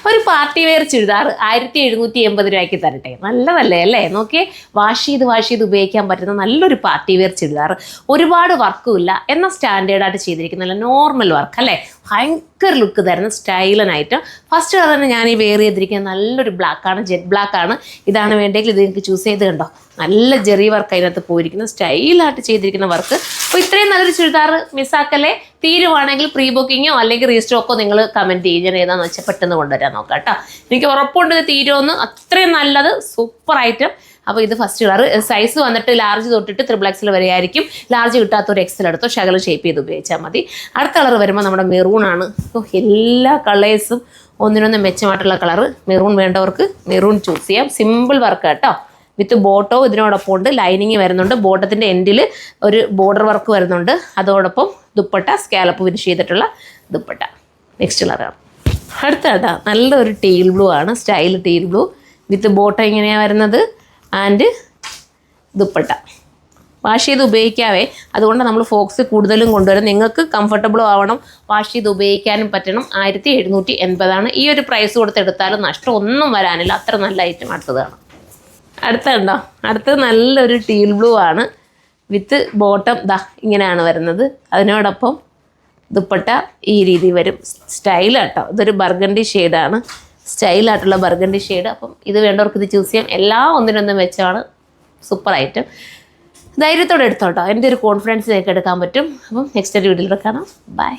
ഒരു party wear churidar 1780 രൂപയ്ക്ക് തരട്ടെ. നല്ലതല്ലേ അല്ലേ? നോക്കിയേ, വാഷ് ചെയ്ത് ഉപയോഗിക്കാൻ പറ്റുന്ന നല്ലൊരു പാർട്ടി വെയർ ചുരിദാർ. ഒരുപാട് വർക്കും ഇല്ല, എന്നാൽ സ്റ്റാൻഡേർഡായിട്ട് ചെയ്തിരിക്കുന്ന നല്ല നോർമൽ വർക്ക് അല്ലേ, ഭയങ്കര ലുക്ക് തരുന്ന സ്റ്റൈലനായിട്ട്. ഫസ്റ്റ് കളർ തന്നെ ഞാൻ ഈ വെയർ ചെയ്തിരിക്കുന്നത് നല്ലൊരു ബ്ലാക്കാണ്, ജെറ്റ് ബ്ലാക്കാണ്. ഇതാണ് വേണ്ടെങ്കിൽ ഇത് നിങ്ങൾക്ക് ചൂസ് ചെയ്ത് കണ്ടോ, നല്ല ജെറി വർക്ക് അതിനകത്ത് പോയിരിക്കുന്ന സ്റ്റൈലായിട്ട് ചെയ്തിരിക്കുന്ന വർക്ക്. അപ്പോൾ ഇത്രയും നല്ലൊരു ചുരിദാർ മിസ്സാക്കല്ലേ. തീരുവാണെങ്കിൽ പ്രീ ബുക്കിങ്ങോ അല്ലെങ്കിൽ റീസ്റ്റോക്കോ നിങ്ങൾ കമൻറ്റ് ചെയ്യും, ഞാൻ ഏതാണെന്ന് വെച്ചാൽ പെട്ടെന്ന് കൊണ്ടുവരാൻ നോക്കാം കേട്ടോ. എനിക്ക് ഉറപ്പുണ്ട് ഇത് തീരുമെന്ന്. അത്രയും നല്ലത്, സൂപ്പർ ഐറ്റം. അപ്പോൾ ഇത് ഫസ്റ്റ് കളർ. സൈസ് വന്നിട്ട് ലാർജ് തൊട്ടിട്ട് XXL വരെ ആയിരിക്കും. ലാർജ് കിട്ടാത്തൊരു XL എടുത്തോ, ശകലം ഷേപ്പ് ചെയ്ത് ഉപയോഗിച്ചാൽ മതി. അടുത്ത കളർ വരുമ്പോൾ നമ്മുടെ മെറൂണാണ്. എല്ലാ കളേഴ്സും ഒന്നിനൊന്ന് മെച്ചമായിട്ടുള്ള കളർ. മെറൂൺ വേണ്ടവർക്ക് മെറൂൺ ചൂസ് ചെയ്യാം. സിമ്പിൾ വർക്ക് കേട്ടോ, വിത്ത് ബോട്ടോ ഇതിനോടൊപ്പം ഉണ്ട്. ലൈനിങ് വരുന്നുണ്ട്, ബോട്ടത്തിൻ്റെ എൻഡിൽ ഒരു ബോർഡർ വർക്ക് വരുന്നുണ്ട്. അതോടൊപ്പം ദുപ്പട്ട സ്കാലപ്പ് ഫിനിഷ് ചെയ്തിട്ടുള്ള ദുപ്പട്ട. നെക്സ്റ്റ് കളറാണ് അടുത്ത കേട്ടോ, നല്ലൊരു ടീൽ ബ്ലൂ ആണ്, സ്റ്റൈൽ ടീൽ ബ്ലൂ വിത്ത് ബോട്ട ഇങ്ങനെയാണ് വരുന്നത്. ആൻഡ് ദുപ്പട്ട വാഷ് ചെയ്ത് ഉപയോഗിക്കാവേ, അതുകൊണ്ട് നമ്മൾ ഫോക്സ് കൂടുതലും കൊണ്ടുവരും. നിങ്ങൾക്ക് കംഫർട്ടബിളും ആവണം, വാഷ് ചെയ്ത് ഉപയോഗിക്കാനും പറ്റണം. 1780 ഈ ഒരു പ്രൈസ് കൊടുത്തെടുത്താലും നഷ്ടം ഒന്നും വരാനില്ല, അത്ര നല്ല ഐറ്റം. അടുത്തതാണ് അടുത്തുണ്ടോ, അടുത്തത് നല്ലൊരു ടീൽ ബ്ലൂ ആണ് വിത്ത് ബോട്ടം ഇങ്ങനെയാണ് വരുന്നത്. അതിനോടൊപ്പം ദുപ്പട്ട ഈ രീതി വരും. സ്റ്റൈൽ കേട്ടോ, ഇതൊരു ബർഗണ്ടി ഷെയ്ഡാണ്, സ്റ്റൈലായിട്ടുള്ള ബർഗണ്ടി ഷെയ്ഡ്. അപ്പം ഇത് വേണ്ടവർക്ക് ഇത് ചൂസ് ചെയ്യാം. എല്ലാം ഒന്നിനൊന്നും വെച്ചാണ്, സൂപ്പർ ഐറ്റം. ധൈര്യത്തോടെ എടുത്തോട്ടോ, എൻ്റെ ഒരു കോൺഫിഡൻസ് നിങ്ങൾക്ക് എടുക്കാൻ പറ്റും. അപ്പം നെക്സ്റ്റ് ഒരു വീഡിയോയിൽ കാണാം. ബൈ.